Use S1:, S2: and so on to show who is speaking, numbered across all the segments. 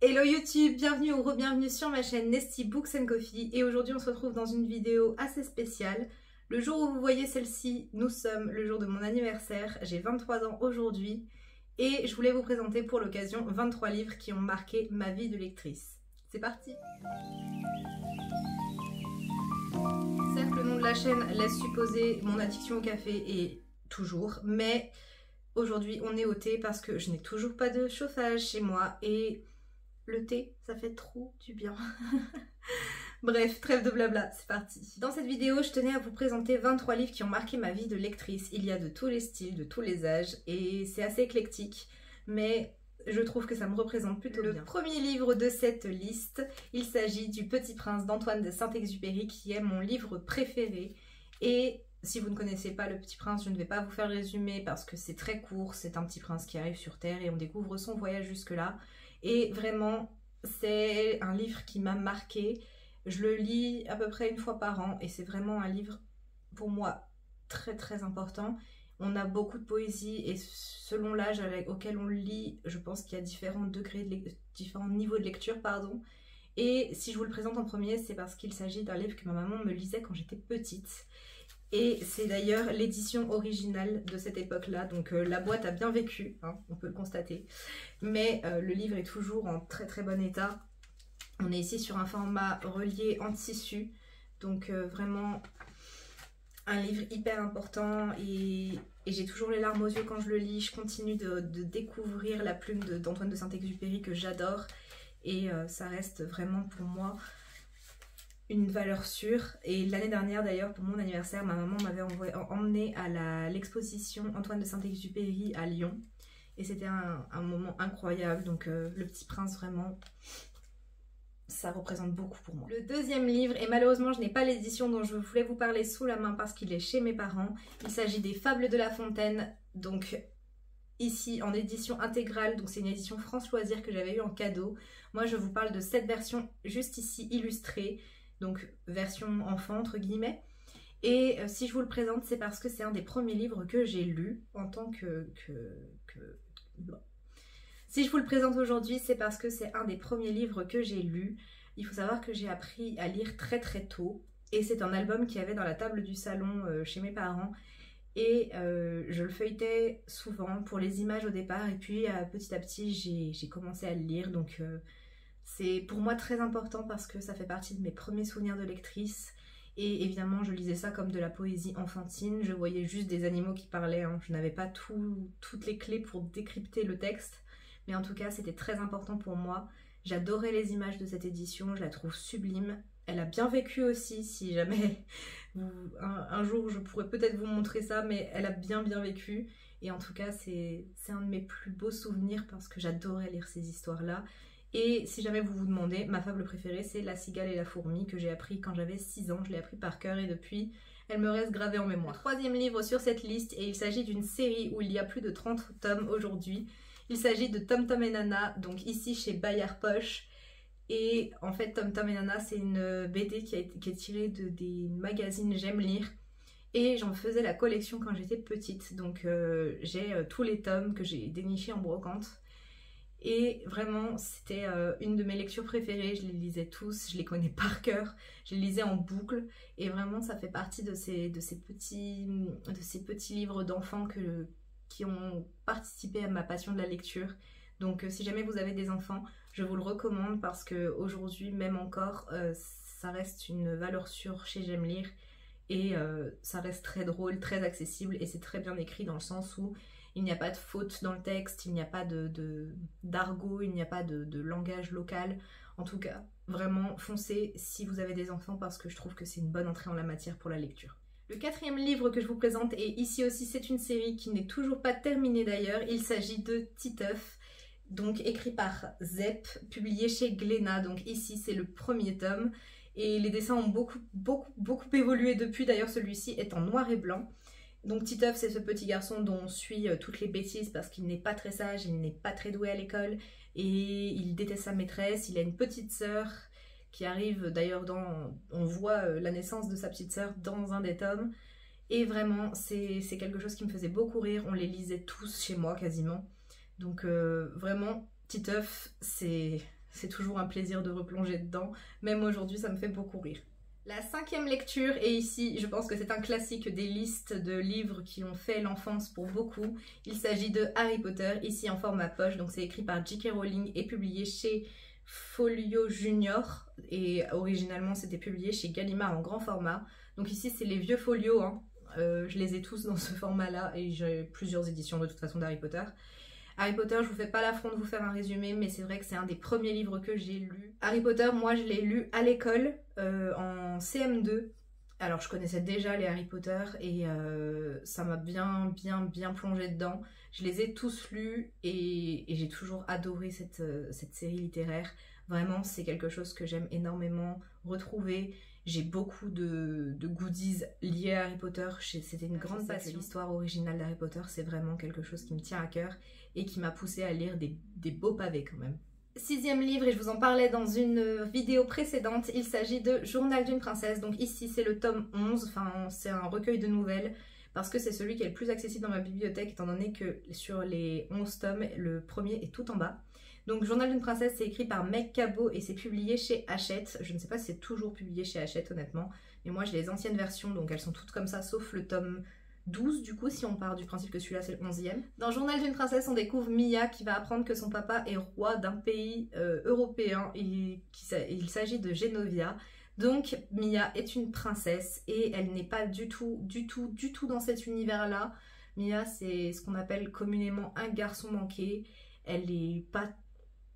S1: Hello YouTube, bienvenue ou re-bienvenue sur ma chaîne Nesty Books & Coffee et aujourd'hui on se retrouve dans une vidéo assez spéciale. Le jour où vous voyez celle-ci, nous sommes le jour de mon anniversaire, j'ai 23 ans aujourd'hui et je voulais vous présenter pour l'occasion 23 livres qui ont marqué ma vie de lectrice. C'est parti! Certes, le nom de la chaîne laisse supposer mon addiction au café et toujours, mais aujourd'hui on est au thé parce que je n'ai toujours pas de chauffage chez moi et le thé, ça fait trop du bien. Bref, trêve de blabla, c'est parti. Dans cette vidéo, je tenais à vous présenter 23 livres qui ont marqué ma vie de lectrice. Il y a de tous les styles, de tous les âges, et c'est assez éclectique, mais je trouve que ça me représente plutôt bien. Le premier livre de cette liste, il s'agit du Petit Prince d'Antoine de Saint-Exupéry, qui est mon livre préféré. Et si vous ne connaissez pas Le Petit Prince, je ne vais pas vous faire le résumé parce que c'est très court. C'est un petit prince qui arrive sur Terre et on découvre son voyage jusque-là. Et vraiment, c'est un livre qui m'a marqué. Je le lis à peu près une fois par an et c'est vraiment un livre pour moi très très important. On a beaucoup de poésie et selon l'âge auquel on le lit, je pense qu'il y a différents degrés, différents niveaux de lecture, pardon. Et si je vous le présente en premier, c'est parce qu'il s'agit d'un livre que ma maman me lisait quand j'étais petite. Et c'est d'ailleurs l'édition originale de cette époque-là, donc la boîte a bien vécu, hein, on peut le constater. Mais le livre est toujours en très très bon état. On est ici sur un format relié en tissu, donc vraiment un livre hyper important et j'ai toujours les larmes aux yeux quand je le lis. Je continue de découvrir la plume d'Antoine de Saint-Exupéry que j'adore et ça reste vraiment pour moi une valeur sûre. Et l'année dernière d'ailleurs, pour mon anniversaire, ma maman m'avait emmené à l'exposition Antoine de Saint-Exupéry à Lyon. Et c'était un moment incroyable, donc Le Petit Prince vraiment, ça représente beaucoup pour moi. Le deuxième livre, et malheureusement je n'ai pas l'édition dont je voulais vous parler sous la main parce qu'il est chez mes parents. Il s'agit des Fables de La Fontaine, donc ici en édition intégrale, donc c'est une édition France Loisirs que j'avais eu en cadeau. Moi je vous parle de cette version juste ici illustrée, donc version enfant entre guillemets. Et si je vous le présente, c'est parce que c'est un des premiers livres que j'ai lu en tant Si je vous le présente aujourd'hui, c'est parce que c'est un des premiers livres que j'ai lu. Il faut savoir que j'ai appris à lire très très tôt. Et c'est un album qu'il y avait dans la table du salon chez mes parents. Et je le feuilletais souvent pour les images au départ. Et puis petit à petit, j'ai commencé à le lire. Donc c'est pour moi très important parce que ça fait partie de mes premiers souvenirs de lectrice. Et évidemment, je lisais ça comme de la poésie enfantine. Je voyais juste des animaux qui parlaient, hein. Je n'avais pas toutes les clés pour décrypter le texte. Mais en tout cas, c'était très important pour moi. J'adorais les images de cette édition, je la trouve sublime. Elle a bien vécu aussi, si jamais un jour je pourrais peut-être vous montrer ça, mais elle a bien vécu. Et en tout cas, c'est un de mes plus beaux souvenirs parce que j'adorais lire ces histoires-là. Et si jamais vous vous demandez, ma fable préférée, c'est La Cigale et la Fourmi, que j'ai appris quand j'avais 6 ans. Je l'ai appris par cœur et depuis, elle me reste gravée en mémoire. Le troisième livre sur cette liste, et il s'agit d'une série où il y a plus de 30 tomes aujourd'hui. Il s'agit de Tom Tom et Nana, donc ici chez Bayard Poche. Et en fait, Tom Tom et Nana, c'est une BD qui est tirée des magazines J'aime lire. Et j'en faisais la collection quand j'étais petite. Donc j'ai tous les tomes que j'ai dénichés en brocante. Et vraiment, c'était une de mes lectures préférées. Je les lisais tous, je les connais par cœur. Je les lisais en boucle. Et vraiment, ça fait partie de ces petits livres d'enfants qui ont participé à ma passion de la lecture. Donc si jamais vous avez des enfants, je vous le recommande parce qu'aujourd'hui, même encore, ça reste une valeur sûre chez J'aime lire et ça reste très drôle, très accessible et c'est très bien écrit dans le sens où il n'y a pas de faute dans le texte, il n'y a pas d'argot, il n'y a pas de langage local. En tout cas, vraiment foncez si vous avez des enfants parce que je trouve que c'est une bonne entrée en la matière pour la lecture. Le quatrième livre que je vous présente, et ici aussi c'est une série qui n'est toujours pas terminée d'ailleurs, il s'agit de Titeuf, donc écrit par Zep, publié chez Glénat, donc ici c'est le premier tome, et les dessins ont beaucoup évolué depuis, d'ailleurs celui-ci est en noir et blanc. Donc Titeuf, c'est ce petit garçon dont on suit toutes les bêtises parce qu'il n'est pas très sage, il n'est pas très doué à l'école, et il déteste sa maîtresse, il a une petite sœur qui arrive d'ailleurs on voit la naissance de sa petite sœur dans un des tomes. Et vraiment, c'est quelque chose qui me faisait beaucoup rire. On les lisait tous chez moi quasiment. Donc vraiment, Titeuf, c'est c'est toujours un plaisir de replonger dedans. Même aujourd'hui, ça me fait beaucoup rire. La 5e lecture, et ici je pense que c'est un classique des listes de livres qui ont fait l'enfance pour beaucoup. Il s'agit de Harry Potter, ici en format poche, donc c'est écrit par J.K. Rowling et publié chez Folio Junior. Et originalement c'était publié chez Gallimard en grand format. Donc ici c'est les vieux folios, hein. Je les ai tous dans ce format là et j'ai plusieurs éditions de toute façon d'Harry Potter. Harry Potter, je vous fais pas l'affront de vous faire un résumé, mais c'est vrai que c'est un des premiers livres que j'ai lu. Harry Potter, moi je l'ai lu à l'école, en CM2. Alors je connaissais déjà les Harry Potter et ça m'a bien plongé dedans. Je les ai tous lus et j'ai toujours adoré cette série littéraire. Vraiment, c'est quelque chose que j'aime énormément retrouver. J'ai beaucoup de goodies liés à Harry Potter. C'était une grande passion. L'histoire originale d'Harry Potter, c'est vraiment quelque chose qui me tient à cœur et qui m'a poussée à lire des beaux pavés quand même. 6e livre, et je vous en parlais dans une vidéo précédente, il s'agit de Journal d'une princesse. Donc ici c'est le tome 11, enfin c'est un recueil de nouvelles parce que c'est celui qui est le plus accessible dans ma bibliothèque étant donné que sur les 11 tomes, le premier est tout en bas. Donc Journal d'une princesse, c'est écrit par Meg Cabot et c'est publié chez Hachette. Je ne sais pas si c'est toujours publié chez Hachette honnêtement, mais moi j'ai les anciennes versions donc elles sont toutes comme ça sauf le tome 12 du coup si on part du principe que celui-là c'est le 11e. Dans Journal d'une princesse on découvre Mia qui va apprendre que son papa est roi d'un pays européen et il s'agit de Genovia. Donc Mia est une princesse et elle n'est pas du tout dans cet univers là. Mia c'est ce qu'on appelle communément un garçon manqué. Elle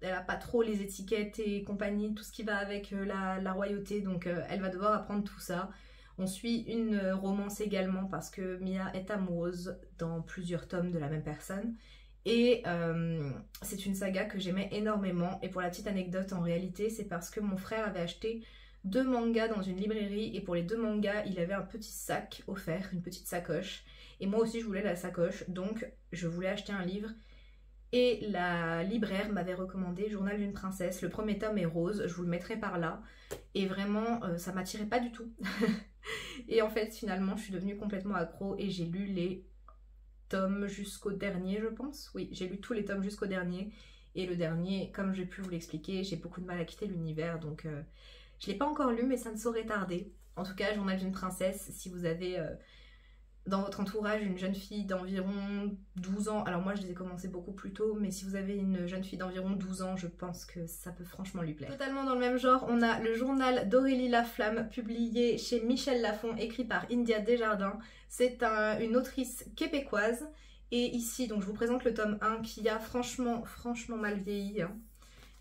S1: a pas trop les étiquettes et compagnie, tout ce qui va avec la royauté, donc elle va devoir apprendre tout ça. On suit une romance également parce que Mia est amoureuse dans plusieurs tomes de la même personne. Et c'est une saga que j'aimais énormément. Et pour la petite anecdote, en réalité, c'est parce que mon frère avait acheté 2 mangas dans une librairie. Et pour les 2 mangas, il avait un petit sac offert, une petite sacoche. Et moi aussi, je voulais la sacoche. Donc, je voulais acheter un livre. Et la libraire m'avait recommandé Journal d'une princesse. Le premier tome est rose, je vous le mettrai par là. Et vraiment, ça m'attirait pas du tout. Et en fait, finalement, je suis devenue complètement accro et j'ai lu les tomes jusqu'au dernier, je pense. Oui, j'ai lu tous les tomes jusqu'au dernier. Et le dernier, comme j'ai pu vous l'expliquer, j'ai beaucoup de mal à quitter l'univers. Donc, je l'ai pas encore lu, mais ça ne saurait tarder. En tout cas, Journal d'une princesse, si vous avez dans votre entourage une jeune fille d'environ 12 ans, alors moi je les ai commencés beaucoup plus tôt, mais si vous avez une jeune fille d'environ 12 ans, je pense que ça peut franchement lui plaire. Totalement dans le même genre, on a le journal d'Aurélie Laflamme, publié chez Michel Lafon, écrit par India Desjardins. C'est une autrice québécoise, et ici, donc je vous présente le tome 1 qui a franchement mal vieilli. Hein.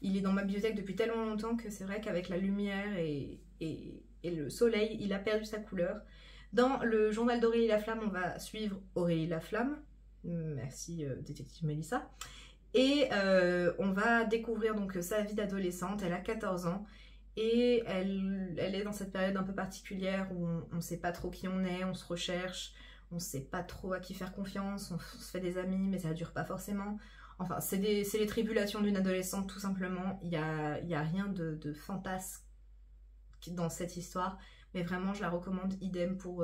S1: Il est dans ma bibliothèque depuis tellement longtemps que c'est vrai qu'avec la lumière et le soleil, il a perdu sa couleur. Dans le journal d'Aurélie Laflamme, on va suivre Aurélie Laflamme. Merci détective Mélissa. Et on va découvrir donc sa vie d'adolescente. Elle a 14 ans et elle est dans cette période un peu particulière où on ne sait pas trop qui on est, on se recherche, on ne sait pas trop à qui faire confiance, on se fait des amis mais ça ne dure pas forcément. Enfin, c'est les tribulations d'une adolescente tout simplement. Il y a rien de fantasque dans cette histoire. Mais vraiment, je la recommande, idem pour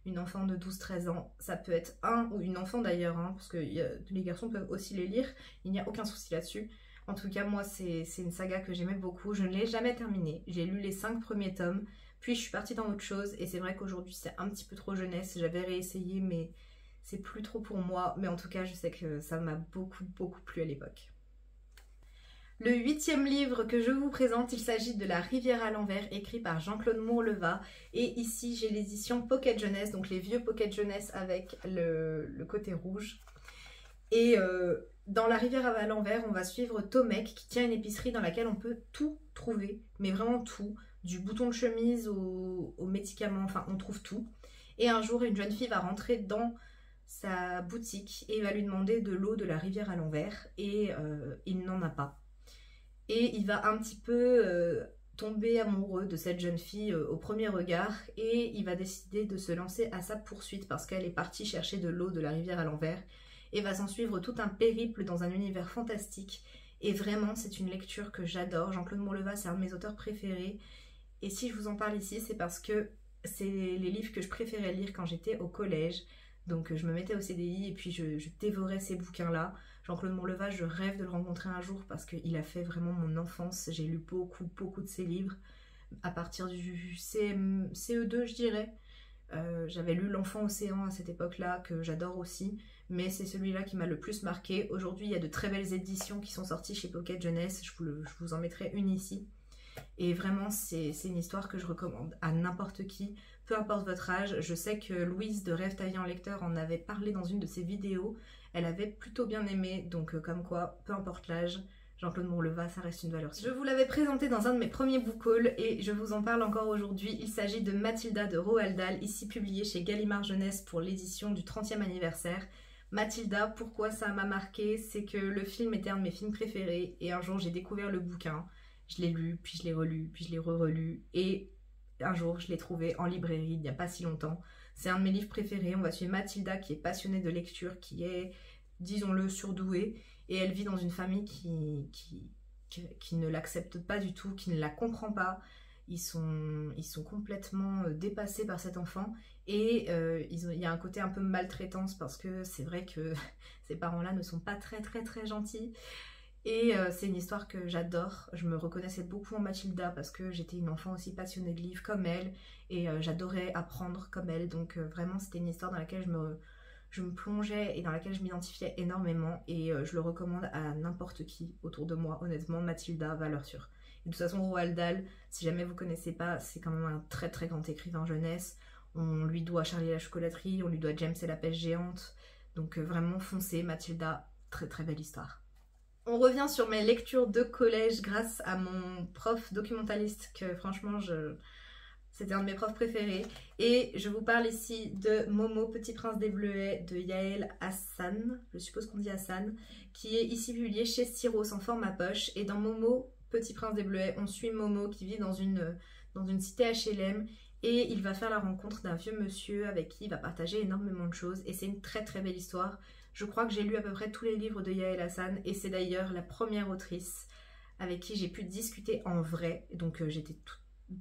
S1: une enfant de 12-13 ans. Ça peut être un ou une enfant d'ailleurs, hein, parce que les garçons peuvent aussi les lire. Il n'y a aucun souci là-dessus. En tout cas, moi, c'est une saga que j'aimais beaucoup. Je ne l'ai jamais terminée. J'ai lu les 5 premiers tomes, puis je suis partie dans autre chose. Et c'est vrai qu'aujourd'hui, c'est un petit peu trop jeunesse. J'avais réessayé, mais c'est plus trop pour moi. Mais en tout cas, je sais que ça m'a beaucoup plu à l'époque. Le 8e livre que je vous présente, il s'agit de La rivière à l'envers, écrit par Jean-Claude Mourleva. Et ici, j'ai l'édition Pocket Jeunesse, donc les vieux Pocket Jeunesse avec le côté rouge. Et dans La rivière à l'envers, on va suivre Tomek qui tient une épicerie dans laquelle on peut tout trouver, mais vraiment tout, du bouton de chemise aux médicaments, enfin on trouve tout. Et un jour, une jeune fille va rentrer dans sa boutique et va lui demander de l'eau de la rivière à l'envers et il n'en a pas. Et il va un petit peu tomber amoureux de cette jeune fille au premier regard et il va décider de se lancer à sa poursuite parce qu'elle est partie chercher de l'eau de la rivière à l'envers et va s'en suivre tout un périple dans un univers fantastique. Et vraiment, c'est une lecture que j'adore. Jean-Claude Mourleva, c'est un de mes auteurs préférés. Et si je vous en parle ici, c'est parce que c'est les livres que je préférais lire quand j'étais au collège. Donc je me mettais au CDI et puis je dévorais ces bouquins-là. Jean-Claude Morleva, je rêve de le rencontrer un jour parce qu'il a fait vraiment mon enfance. J'ai lu beaucoup de ses livres à partir du CE2, je dirais. J'avais lu L'Enfant Océan à cette époque-là, que j'adore aussi, mais c'est celui-là qui m'a le plus marqué. Aujourd'hui, il y a de très belles éditions qui sont sorties chez Pocket Jeunesse, je vous en mettrai une ici. Et vraiment, c'est une histoire que je recommande à n'importe qui, peu importe votre âge. Je sais que Louise de Rêve ta vie en lecteur en avait parlé dans une de ses vidéos. Elle avait plutôt bien aimé, donc comme quoi, peu importe l'âge, Jean-Claude Morleva, ça reste une valeur sûre. Je vous l'avais présenté dans un de mes premiers book hauls et je vous en parle encore aujourd'hui. Il s'agit de Mathilda de Roald Dahl, ici publié chez Gallimard Jeunesse pour l'édition du 30e anniversaire. Mathilda, pourquoi ça m'a marqué? C'est que le film était un de mes films préférés et un jour j'ai découvert le bouquin. Je l'ai lu, puis je l'ai relu, puis je l'ai re-relu et un jour je l'ai trouvé en librairie il n'y a pas si longtemps. C'est un de mes livres préférés. On va suivre Mathilda qui est passionnée de lecture, qui est, disons-le, surdouée. Et elle vit dans une famille qui ne l'accepte pas du tout, qui ne la comprend pas. Ils sont complètement dépassés par cet enfant. Et il y a un côté un peu maltraitance parce que c'est vrai que ces parents-là ne sont pas très gentils. Et c'est une histoire que j'adore. Je me reconnaissais beaucoup en Mathilda parce que j'étais une enfant aussi passionnée de livres comme elle. Et j'adorais apprendre comme elle. Donc vraiment, c'était une histoire dans laquelle je me plongeais et dans laquelle je m'identifiais énormément et je le recommande à n'importe qui autour de moi. Honnêtement, Mathilda, valeur sûre. Et de toute façon, Roald Dahl, si jamais vous connaissez pas, c'est quand même un très grand écrivain jeunesse. On lui doit Charlie et la chocolaterie, on lui doit James et la pêche géante. Donc vraiment foncez, Mathilda, très belle histoire. On revient sur mes lectures de collège grâce à mon prof documentaliste que franchement c'était un de mes profs préférés. Et je vous parle ici de Momo, Petit Prince des Bleuets de Yael Hassan, je suppose qu'on dit Hassan, qui est ici publié chez Styros en format poche. Et dans Momo, Petit Prince des Bleuets, on suit Momo qui vit dans une cité HLM et il va faire la rencontre d'un vieux monsieur avec qui il va partager énormément de choses. Et c'est une très belle histoire. Je crois que j'ai lu à peu près tous les livres de Yael Hassan et c'est d'ailleurs la première autrice avec qui j'ai pu discuter en vrai. Donc j'étais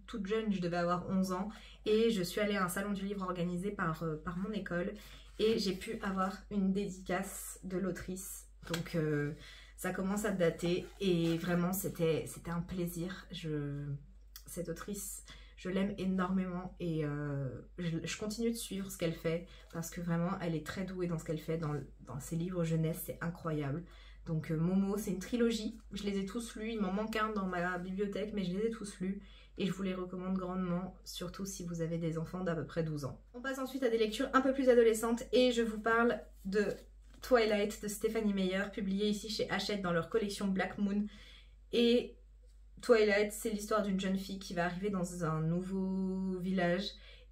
S1: toute jeune, je devais avoir 11 ans et je suis allée à un salon du livre organisé par mon école et j'ai pu avoir une dédicace de l'autrice. Donc ça commence à dater et vraiment c'était un plaisir. Cette autrice, je l'aime énormément et je continue de suivre ce qu'elle fait parce que vraiment elle est très douée dans ce qu'elle fait dans ses livres jeunesse, c'est incroyable. Donc Momo, c'est une trilogie, je les ai tous lus, il m'en manque un dans ma bibliothèque mais je les ai tous lus. Et je vous les recommande grandement, surtout si vous avez des enfants d'à peu près 12 ans. On passe ensuite à des lectures un peu plus adolescentes et je vous parle de Twilight de Stephanie Meyer, publié ici chez Hachette dans leur collection Black Moon. Et Twilight, c'est l'histoire d'une jeune fille qui va arriver dans un nouveau village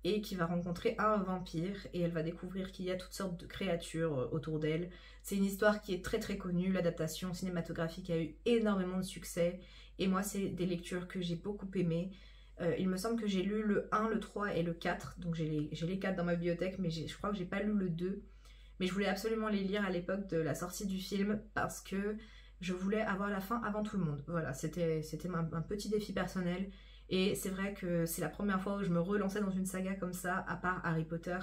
S1: et qui va rencontrer un vampire et elle va découvrir qu'il y a toutes sortes de créatures autour d'elle. C'est une histoire qui est très connue, l'adaptation cinématographique a eu énormément de succès. Et moi, c'est des lectures que j'ai beaucoup aimées. Il me semble que j'ai lu le 1, le 3 et le 4. Donc j'ai les 4 dans ma bibliothèque, mais je crois que j'ai pas lu le 2. Mais je voulais absolument les lire à l'époque de la sortie du film parce que je voulais avoir la fin avant tout le monde. Voilà, c'était un petit défi personnel. Et c'est vrai que c'est la première fois où je me relançais dans une saga comme ça, à part Harry Potter,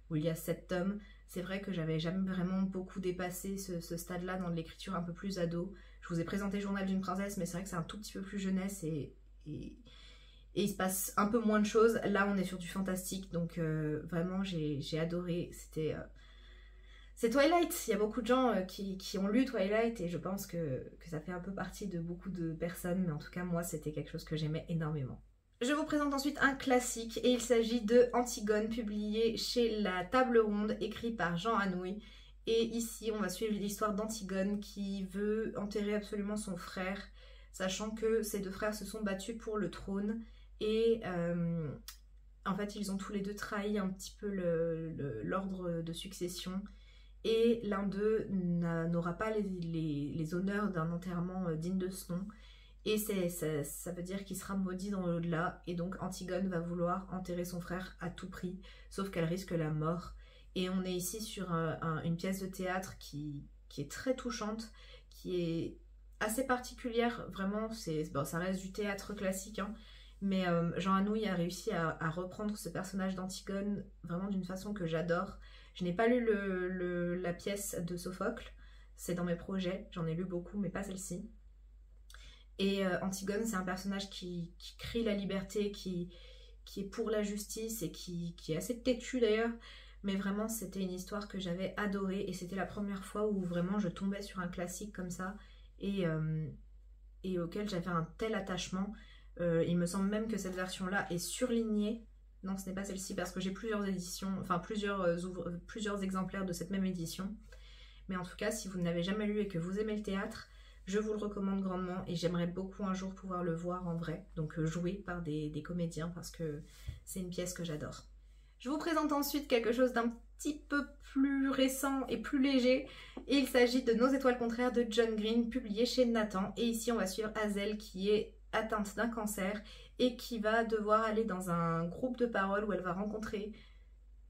S1: où il y a 7 tomes. C'est vrai que j'avais jamais vraiment beaucoup dépassé ce stade-là dans l'écriture un peu plus ado. Je vous ai présenté Journal d'une princesse, mais c'est vrai que c'est un tout petit peu plus jeunesse et il se passe un peu moins de choses. Là, on est sur du fantastique, donc vraiment, j'ai adoré. C'est Twilight. Il y a beaucoup de gens qui ont lu Twilight et je pense que ça fait un peu partie de beaucoup de personnes, mais en tout cas, moi, c'était quelque chose que j'aimais énormément. Je vous présente ensuite un classique et il s'agit de Antigone, publié chez La Table Ronde, écrit par Jean Anouilh. Et ici, on va suivre l'histoire d'Antigone qui veut enterrer absolument son frère, sachant que ses deux frères se sont battus pour le trône. Et en fait, ils ont tous les deux trahi un petit peu l'ordre de succession. Et l'un d'eux n'aura pas les honneurs d'un enterrement digne de ce nom. Et ça veut dire qu'il sera maudit dans l'au-delà. Et donc Antigone va vouloir enterrer son frère à tout prix, sauf qu'elle risque la mort. Et on est ici sur une pièce de théâtre qui est très touchante, qui est assez particulière, vraiment, bon, ça reste du théâtre classique, hein, mais Jean Anouilh a réussi à reprendre ce personnage d'Antigone vraiment d'une façon que j'adore. Je n'ai pas lu la pièce de Sophocle, c'est dans mes projets, j'en ai lu beaucoup mais pas celle-ci. Et Antigone, c'est un personnage qui crie la liberté, qui est pour la justice et qui est assez têtu d'ailleurs. Mais vraiment, c'était une histoire que j'avais adorée et c'était la première fois où vraiment je tombais sur un classique comme ça et auquel j'avais un tel attachement. Il me semble même que cette version-là est surlignée. Non, ce n'est pas celle-ci parce que j'ai plusieurs éditions, enfin plusieurs exemplaires de cette même édition. Mais en tout cas, si vous ne l'avez jamais lu et que vous aimez le théâtre, je vous le recommande grandement et j'aimerais beaucoup un jour pouvoir le voir en vrai, donc joué par des comédiens parce que c'est une pièce que j'adore. Je vous présente ensuite quelque chose d'un petit peu plus récent et plus léger. Et il s'agit de Nos étoiles contraires de John Green, publié chez Nathan. Et ici, on va suivre Hazel qui est atteinte d'un cancer et qui va devoir aller dans un groupe de parole où elle va rencontrer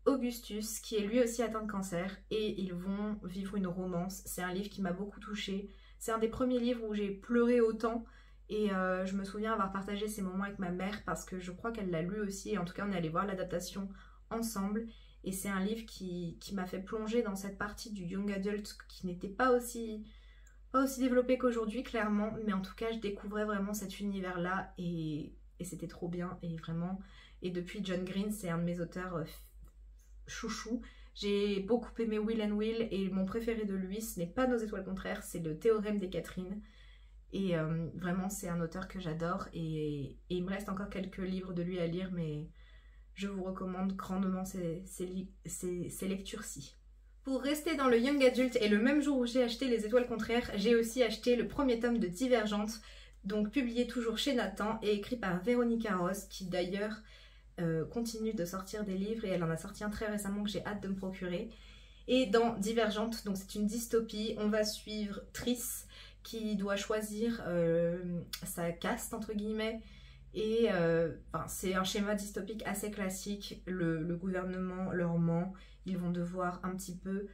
S1: Augustus, qui est lui aussi atteint de cancer. Et ils vont vivre une romance. C'est un livre qui m'a beaucoup touchée. C'est un des premiers livres où j'ai pleuré autant. Et je me souviens avoir partagé ces moments avec ma mère parce que je crois qu'elle l'a lu aussi. Et en tout cas, on est allé voir l'adaptation ensemble et c'est un livre qui m'a fait plonger dans cette partie du young adult qui n'était pas aussi développée qu'aujourd'hui clairement, mais en tout cas je découvrais vraiment cet univers là et c'était trop bien et vraiment, et depuis John Green c'est un de mes auteurs chouchou. J'ai beaucoup aimé Will and Will et mon préféré de lui ce n'est pas Nos étoiles contraires, c'est le Théorème des Catherine. Et vraiment c'est un auteur que j'adore et il me reste encore quelques livres de lui à lire, mais je vous recommande grandement ces lectures-ci. Pour rester dans le young adult, et le même jour où j'ai acheté Les étoiles contraires, j'ai aussi acheté le premier tome de Divergente, donc publié toujours chez Nathan et écrit par Véronica Ross, qui d'ailleurs continue de sortir des livres et elle en a sorti un très récemment que j'ai hâte de me procurer. Et dans Divergente, donc c'est une dystopie, on va suivre Triss qui doit choisir sa caste entre guillemets. Et c'est un schéma dystopique assez classique, le gouvernement leur ment, ils vont devoir un petit peu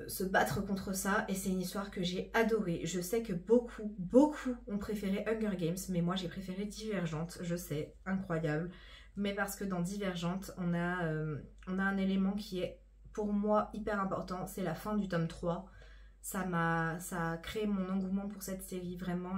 S1: se battre contre ça et c'est une histoire que j'ai adorée. Je sais que beaucoup ont préféré Hunger Games, mais moi j'ai préféré Divergente, je sais, incroyable. Mais parce que dans Divergente, on a un élément qui est pour moi hyper important, c'est la fin du tome 3. Ça a créé mon engouement pour cette série, vraiment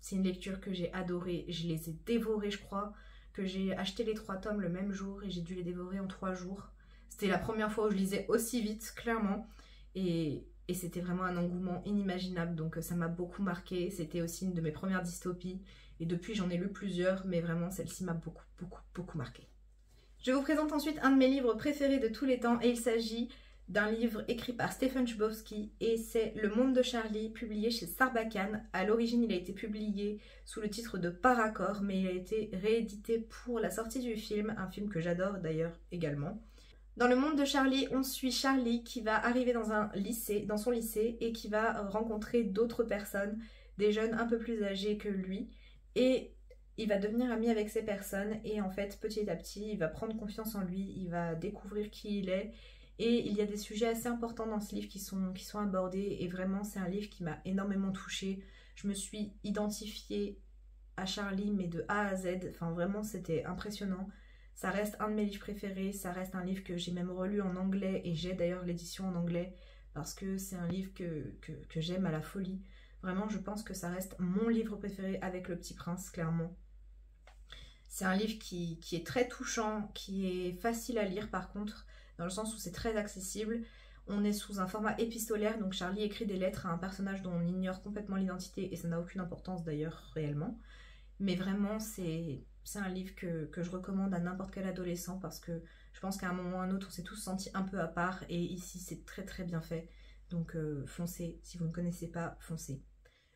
S1: c'est une lecture que j'ai adorée, je les ai dévorés je crois, que j'ai acheté les 3 tomes le même jour et j'ai dû les dévorer en 3 jours. C'était la première fois où je lisais aussi vite, clairement, et c'était vraiment un engouement inimaginable, donc ça m'a beaucoup marqué. C'était aussi une de mes premières dystopies, et depuis j'en ai lu plusieurs, mais vraiment celle-ci m'a beaucoup marqué. Je vous présente ensuite un de mes livres préférés de tous les temps, et il s'agit d'un livre écrit par Stephen Chbosky et c'est Le Monde de Charlie, publié chez Sarbacane. À l'origine, il a été publié sous le titre de Paracor, mais il a été réédité pour la sortie du film, un film que j'adore d'ailleurs également. Dans Le Monde de Charlie, on suit Charlie qui va arriver dans son lycée et qui va rencontrer d'autres personnes, des jeunes un peu plus âgés que lui, et il va devenir ami avec ces personnes et en fait, petit à petit, il va prendre confiance en lui, il va découvrir qui il est. Et il y a des sujets assez importants dans ce livre qui sont abordés et vraiment c'est un livre qui m'a énormément touchée. Je me suis identifiée à Charlie mais de A à Z, enfin vraiment c'était impressionnant. Ça reste un de mes livres préférés, ça reste un livre que j'ai même relu en anglais et j'ai d'ailleurs l'édition en anglais parce que c'est un livre que j'aime à la folie. Vraiment je pense que ça reste mon livre préféré avec Le Petit Prince clairement. C'est un livre qui est très touchant, qui est facile à lire par contre, dans le sens où c'est très accessible. On est sous un format épistolaire, donc Charlie écrit des lettres à un personnage dont on ignore complètement l'identité et ça n'a aucune importance d'ailleurs réellement. Mais vraiment c'est un livre que je recommande à n'importe quel adolescent parce que je pense qu'à un moment ou à un autre on s'est tous sentis un peu à part et ici c'est très bien fait. Donc foncez, si vous ne connaissez pas, foncez.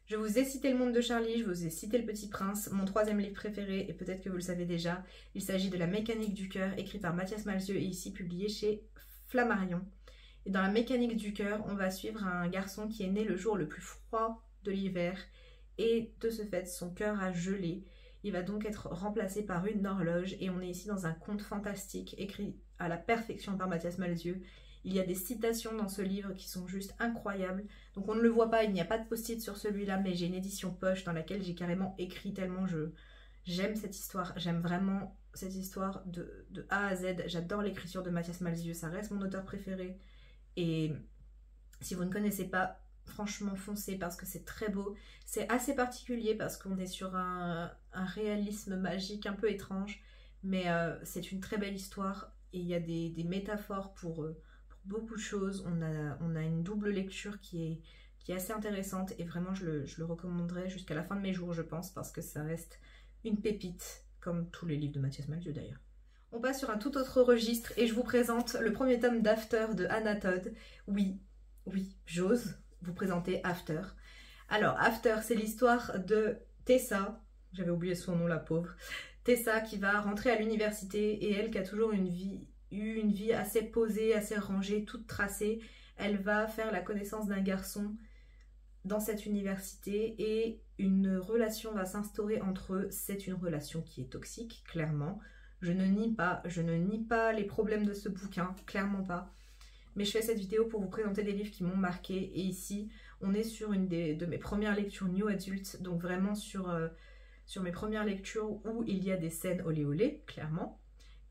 S1: Je vous ai cité Le Monde de Charlie, je vous ai cité Le Petit Prince, mon 3e livre préféré, et peut-être que vous le savez déjà, il s'agit de La Mécanique du cœur, écrit par Mathias Malzieu et ici publié chez Flammarion. Et dans La Mécanique du cœur, on va suivre un garçon qui est né le jour le plus froid de l'hiver, et de ce fait, son cœur a gelé. Il va donc être remplacé par une horloge, et on est ici dans un conte fantastique, écrit à la perfection par Mathias Malzieu. Il y a des citations dans ce livre qui sont juste incroyables. Donc on ne le voit pas, il n'y a pas de post-it sur celui-là, mais j'ai une édition poche dans laquelle j'ai carrément écrit tellement j'aime cette histoire. J'aime vraiment cette histoire de A à Z. J'adore l'écriture de Mathias Malzieu, ça reste mon auteur préféré. Et Si vous ne connaissez pas, franchement foncez parce que c'est très beau. C'est assez particulier parce qu'on est sur un réalisme magique un peu étrange, mais c'est une très belle histoire et il y a des métaphores pour beaucoup de choses. On a une double lecture qui est assez intéressante et vraiment je le recommanderais jusqu'à la fin de mes jours, je pense, parce que ça reste une pépite, comme tous les livres de Mathias Malzieu d'ailleurs. On passe sur un tout autre registre et je vous présente le premier tome d'After de Hannah Todd. Oui, j'ose vous présenter After. Alors, After, c'est l'histoire de Tessa, j'avais oublié son nom, la pauvre, Tessa qui va rentrer à l'université et elle qui a toujours eu une vie assez posée, assez rangée, toute tracée, elle va faire la connaissance d'un garçon dans cette université et une relation va s'instaurer entre eux. C'est une relation qui est toxique, clairement. Je ne nie pas les problèmes de ce bouquin, clairement pas. Mais je fais cette vidéo pour vous présenter des livres qui m'ont marqué. Et ici, on est sur une de mes premières lectures New Adult. Donc vraiment sur mes premières lectures où il y a des scènes olé olé, clairement.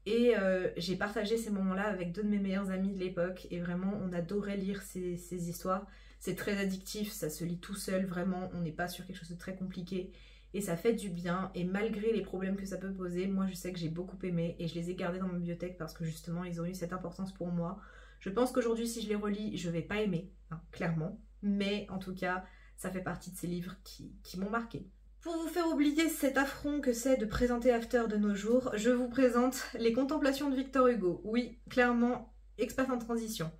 S1: Et j'ai partagé ces moments-là avec 2 de mes meilleures amies de l'époque. Et vraiment, on adorait lire ces histoires. C'est très addictif, ça se lit tout seul, vraiment. On n'est pas sur quelque chose de très compliqué. Et ça fait du bien. Et malgré les problèmes que ça peut poser, moi je sais que j'ai beaucoup aimé. Et je les ai gardés dans ma bibliothèque parce que justement, ils ont eu cette importance pour moi. Je pense qu'aujourd'hui, si je les relis, je vais pas aimer, hein, clairement. Mais en tout cas, ça fait partie de ces livres qui m'ont marqué. Pour vous faire oublier cet affront que c'est de présenter After de nos jours, je vous présente Les Contemplations de Victor Hugo. Oui, clairement, experte en transition.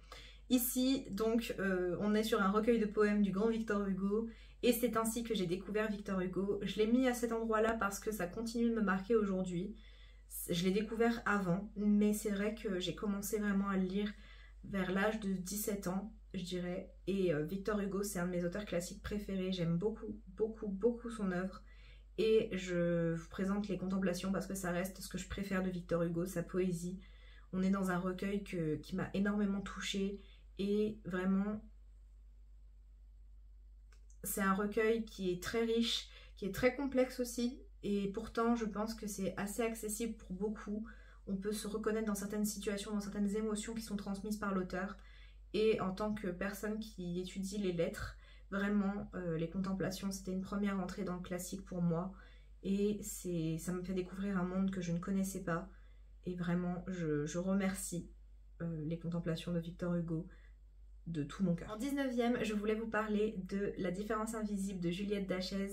S1: Ici, donc, on est sur un recueil de poèmes du grand Victor Hugo. Et c'est ainsi que j'ai découvert Victor Hugo. Je l'ai mis à cet endroit-là parce que ça continue de me marquer aujourd'hui. Je l'ai découvert avant, mais c'est vrai que j'ai commencé vraiment à le lire vers l'âge de 17 ans, je dirais. Et Victor Hugo, c'est un de mes auteurs classiques préférés. J'aime beaucoup son œuvre. Et je vous présente Les Contemplations parce que ça reste ce que je préfère de Victor Hugo, sa poésie. On est dans un recueil qui m'a énormément touchée. Et vraiment, c'est un recueil qui est très riche, qui est très complexe aussi. Et pourtant, je pense que c'est assez accessible pour beaucoup. On peut se reconnaître dans certaines situations, dans certaines émotions qui sont transmises par l'auteur. Et en tant que personne qui étudie les lettres, vraiment, Les Contemplations, c'était une première entrée dans le classique pour moi. Et ça me fait découvrir un monde que je ne connaissais pas. Et vraiment, je remercie Les Contemplations de Victor Hugo de tout mon cœur. En 19e, je voulais vous parler de La Différence Invisible de Juliette Dachez,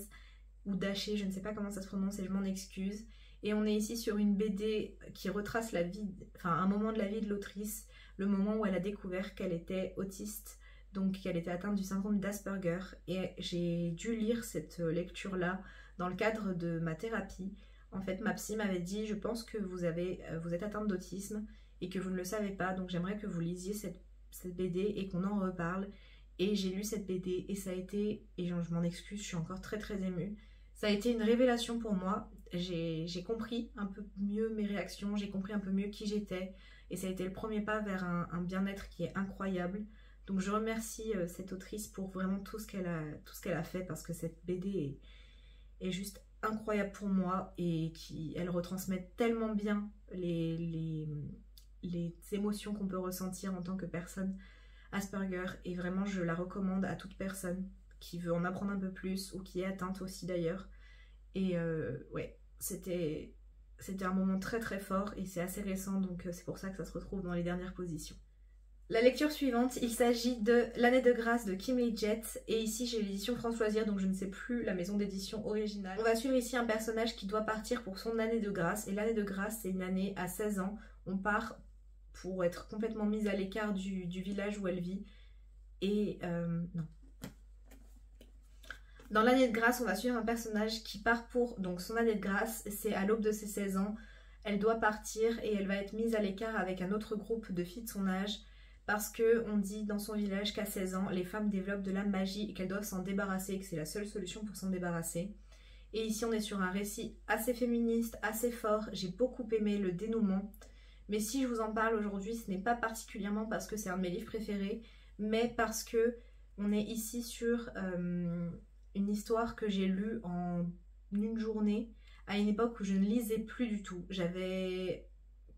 S1: ou Daché, je ne sais pas comment ça se prononce et je m'en excuse. Et on est ici sur une BD qui retrace la vie, enfin un moment de la vie de l'autrice, le moment où elle a découvert qu'elle était autiste, donc qu'elle était atteinte du syndrome d'Asperger. Et j'ai dû lire cette lecture-là dans le cadre de ma thérapie. En fait, ma psy m'avait dit, je pense que vous êtes atteinte d'autisme et que vous ne le savez pas, donc j'aimerais que vous lisiez cette BD et qu'on en reparle. Et j'ai lu cette BD et ça a été, et je m'en excuse, je suis encore très émue, ça a été une révélation pour moi. J'ai compris un peu mieux mes réactions, j'ai compris un peu mieux qui j'étais et ça a été le premier pas vers un bien-être qui est incroyable. Donc je remercie cette autrice pour vraiment tout ce qu'elle a fait parce que cette BD est juste incroyable pour moi et elle retransmet tellement bien les émotions qu'on peut ressentir en tant que personne Asperger et vraiment je la recommande à toute personne qui veut en apprendre un peu plus ou qui est atteinte aussi d'ailleurs. Et ouais, c'était un moment très fort et c'est assez récent donc c'est pour ça que ça se retrouve dans les dernières positions. La lecture suivante, il s'agit de L'année de grâce de Kim Lee-Jet et ici j'ai l'édition Françoisière donc je ne sais plus la maison d'édition originale. On va suivre ici un personnage qui doit partir pour son année de grâce et l'année de grâce c'est une année à 16 ans. On part pour être complètement mise à l'écart du village où elle vit et non. Dans l'année de grâce, on va suivre un personnage qui part pour donc son année de grâce, c'est à l'aube de ses 16 ans. Elle doit partir et elle va être mise à l'écart avec un autre groupe de filles de son âge parce que on dit dans son village qu'à 16 ans, les femmes développent de la magie et qu'elles doivent s'en débarrasser et que c'est la seule solution pour s'en débarrasser. Et ici, on est sur un récit assez féministe, assez fort. J'ai beaucoup aimé le dénouement. Mais si je vous en parle aujourd'hui, ce n'est pas particulièrement parce que c'est un de mes livres préférés, mais parce que on est ici sur une histoire que j'ai lue en une journée, à une époque où je ne lisais plus du tout. J'avais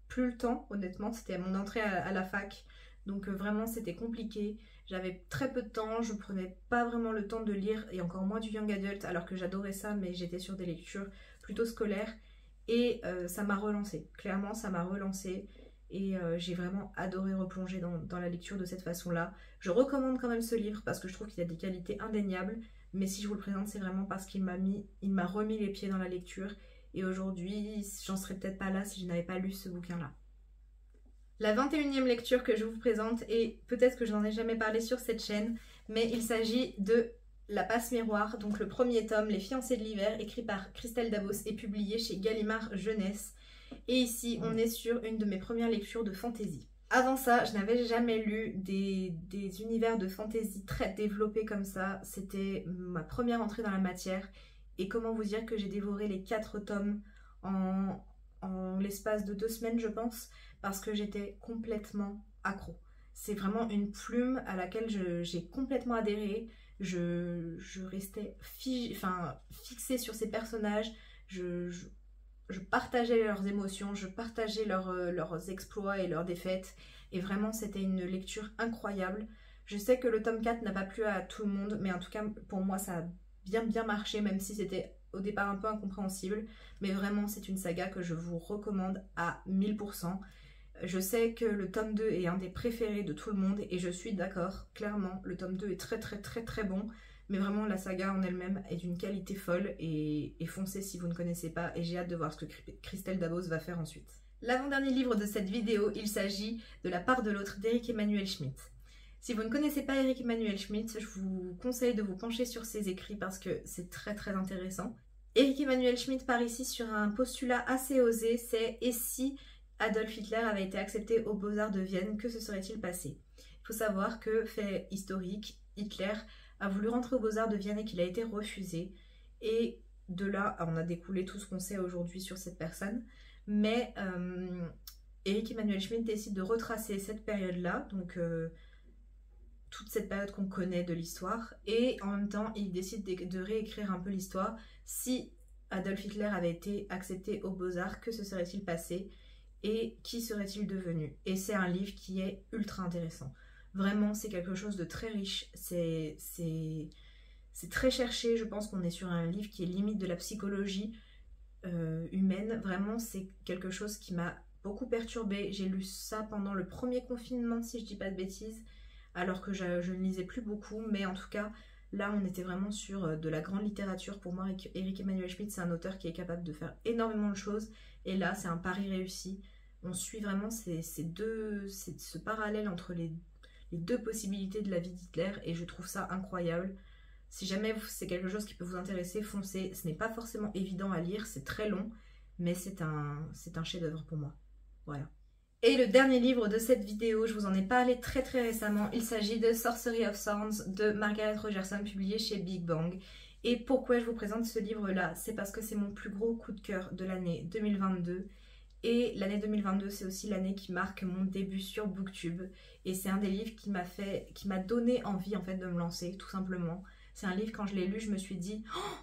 S1: plus le temps, honnêtement, c'était à mon entrée à la fac, Donc vraiment c'était compliqué, j'avais très peu de temps, je prenais pas vraiment le temps de lire et encore moins du young adult alors que j'adorais ça, mais j'étais sur des lectures plutôt scolaires et ça m'a relancée, clairement ça m'a relancée et j'ai vraiment adoré replonger dans la lecture de cette façon-là. Je recommande quand même ce livre parce que je trouve qu'il a des qualités indéniables, mais si je vous le présente c'est vraiment parce qu'il m'a remis les pieds dans la lecture et aujourd'hui j'en serais peut-être pas là si je n'avais pas lu ce bouquin-là. La 21e lecture que je vous présente, et peut-être que je n'en ai jamais parlé sur cette chaîne, mais il s'agit de La Passe-Miroir, donc le premier tome, Les Fiancés de l'hiver, écrit par Christelle Dabos et publié chez Gallimard Jeunesse. Et ici, on est sur une de mes premières lectures de fantasy. Avant ça, je n'avais jamais lu des univers de fantasy très développés comme ça. C'était ma première entrée dans la matière. Et comment vous dire que j'ai dévoré les 4 tomes en l'espace de 2 semaines, je pense, parce que j'étais complètement accro. C'est vraiment une plume à laquelle j'ai complètement adhéré. Je restais fixée sur ces personnages. Je partageais leurs émotions, je partageais leurs exploits et leurs défaites. Et vraiment, c'était une lecture incroyable. Je sais que le tome 4 n'a pas plu à tout le monde, mais en tout cas, pour moi, ça a bien marché, même si c'était au départ un peu incompréhensible. Mais vraiment, c'est une saga que je vous recommande à 1000%. Je sais que le tome 2 est un des préférés de tout le monde et je suis d'accord, clairement, le tome 2 est très bon, mais vraiment la saga en elle-même est d'une qualité folle et foncez si vous ne connaissez pas et j'ai hâte de voir ce que Christelle Dabos va faire ensuite. L'avant-dernier livre de cette vidéo, il s'agit de La part de l'autre d'Eric Emmanuel Schmitt. Si vous ne connaissez pas Eric Emmanuel Schmitt, je vous conseille de vous pencher sur ses écrits parce que c'est très intéressant. Eric Emmanuel Schmitt part ici sur un postulat assez osé, c'est « Et si Adolf Hitler avait été accepté aux Beaux-Arts de Vienne, que se serait-il passé ?» Il faut savoir que, fait historique, Hitler a voulu rentrer aux Beaux-Arts de Vienne et qu'il a été refusé. Et de là, on a découlé tout ce qu'on sait aujourd'hui sur cette personne. Mais Eric Emmanuel Schmitt décide de retracer cette période-là, donc toute cette période qu'on connaît de l'histoire. Et en même temps, il décide de réécrire un peu l'histoire. Si Adolf Hitler avait été accepté aux Beaux-Arts, que se serait-il passé ? Et qui serait-il devenu? Et c'est un livre qui est ultra intéressant. Vraiment, c'est quelque chose de très riche. C'est très cherché. Je pense qu'on est sur un livre qui est limite de la psychologie humaine. Vraiment, c'est quelque chose qui m'a beaucoup perturbée. J'ai lu ça pendant le premier confinement, si je dis pas de bêtises, alors que je ne lisais plus beaucoup. Mais en tout cas, là, on était vraiment sur de la grande littérature. Pour moi, Eric Emmanuel Schmitt, c'est un auteur qui est capable de faire énormément de choses. Et là, c'est un pari réussi. On suit vraiment ce parallèle entre les deux possibilités de la vie d'Hitler et je trouve ça incroyable. Si jamais c'est quelque chose qui peut vous intéresser, foncez. Ce n'est pas forcément évident à lire, c'est très long, mais c'est un chef-d'œuvre pour moi. Voilà. Et le dernier livre de cette vidéo, je vous en ai parlé très récemment, il s'agit de Sorcery of Thorns de Margaret Rogerson, publié chez Big Bang. Et pourquoi je vous présente ce livre-là? C'est parce que c'est mon plus gros coup de cœur de l'année 2022. Et l'année 2022, c'est aussi l'année qui marque mon début sur Booktube. Et c'est un des livres qui m'a donné envie en fait de me lancer, tout simplement. C'est un livre, quand je l'ai lu, je me suis dit oh,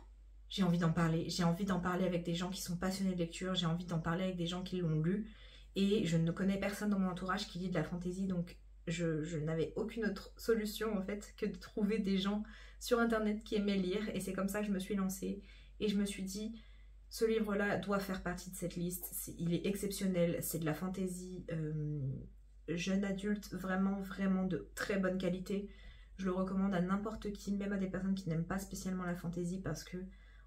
S1: j'ai envie d'en parler. J'ai envie d'en parler avec des gens qui sont passionnés de lecture. J'ai envie d'en parler avec des gens qui l'ont lu. Et je ne connais personne dans mon entourage qui lit de la fantasy, donc je n'avais aucune autre solution en fait que de trouver des gens sur internet qui aimaient lire. Et c'est comme ça que je me suis lancée. Et je me suis dit, ce livre-là doit faire partie de cette liste. Il est exceptionnel. C'est de la fantasy jeune adulte, vraiment de très bonne qualité. Je le recommande à n'importe qui, même à des personnes qui n'aiment pas spécialement la fantasy, parce que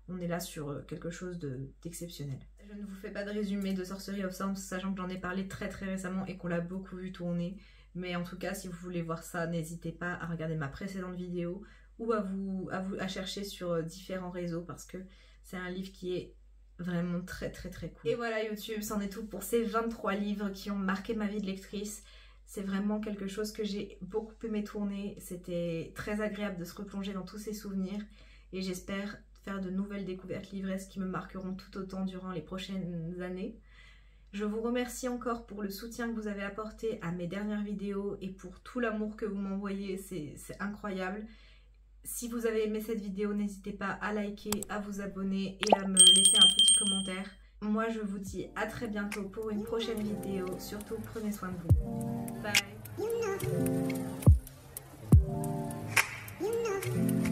S1: on est là sur quelque chose d'exceptionnel. Je ne vous fais pas de résumé de Sorcery of Thorns, sachant que j'en ai parlé très récemment et qu'on l'a beaucoup vu tourner. Mais en tout cas, si vous voulez voir ça, n'hésitez pas à regarder ma précédente vidéo ou à chercher sur différents réseaux, parce que c'est un livre qui est vraiment très cool. Et voilà YouTube, c'en est tout pour ces 23 livres qui ont marqué ma vie de lectrice. C'est vraiment quelque chose que j'ai beaucoup aimé tourner. C'était très agréable de se replonger dans tous ces souvenirs et j'espère faire de nouvelles découvertes livresques qui me marqueront tout autant durant les prochaines années. Je vous remercie encore pour le soutien que vous avez apporté à mes dernières vidéos et pour tout l'amour que vous m'envoyez, c'est incroyable. Si vous avez aimé cette vidéo, n'hésitez pas à liker, à vous abonner et à me laisser un petit commentaire. Moi, je vous dis à très bientôt pour une prochaine vidéo. Surtout, prenez soin de vous. Bye!
S2: You know.